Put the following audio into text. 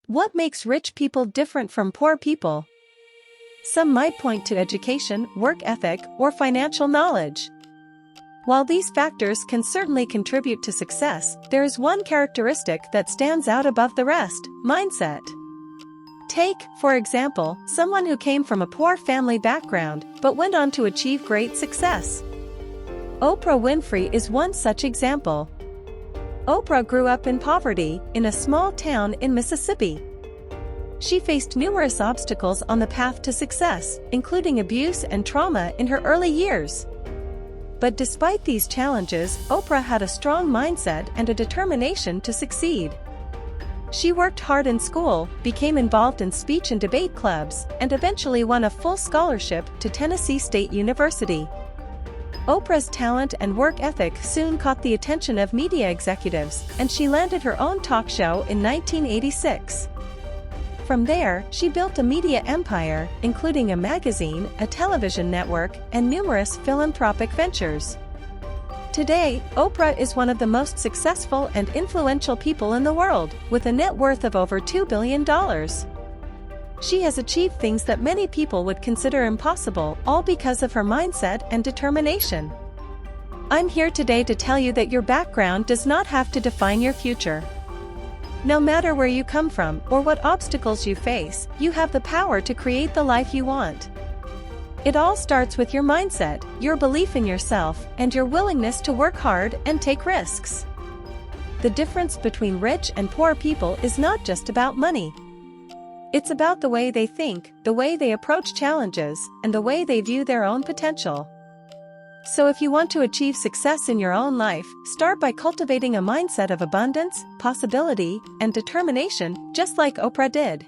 What makes rich people different from poor people? Some might point to education, work ethic, or financial knowledge. While these factors can certainly contribute to success, there is one characteristic that stands out above the rest: mindset. Take, for example, someone who came from a poor family background but went on to achieve great success. Oprah Winfrey is one such example. Oprah grew up in poverty, in a small town in Mississippi. She faced numerous obstacles on the path to success, including abuse and trauma in her early years. But despite these challenges, Oprah had a strong mindset and a determination to succeed. She worked hard in school, became involved in speech and debate clubs, and eventually won a full scholarship to Tennessee State University. Oprah's talent and work ethic soon caught the attention of media executives, and she landed her own talk show in 1986. From there, she built a media empire, including a magazine, a television network, and numerous philanthropic ventures. Today, Oprah is one of the most successful and influential people in the world, with a net worth of over $2 billion. She has achieved things that many people would consider impossible, all because of her mindset and determination. I'm here today to tell you that your background does not have to define your future. No matter where you come from or what obstacles you face, you have the power to create the life you want. It all starts with your mindset, your belief in yourself, and your willingness to work hard and take risks. The difference between rich and poor people is not just about money. It's about the way they think, the way they approach challenges, and the way they view their own potential. So if you want to achieve success in your own life, start by cultivating a mindset of abundance, possibility, and determination, just like Oprah did.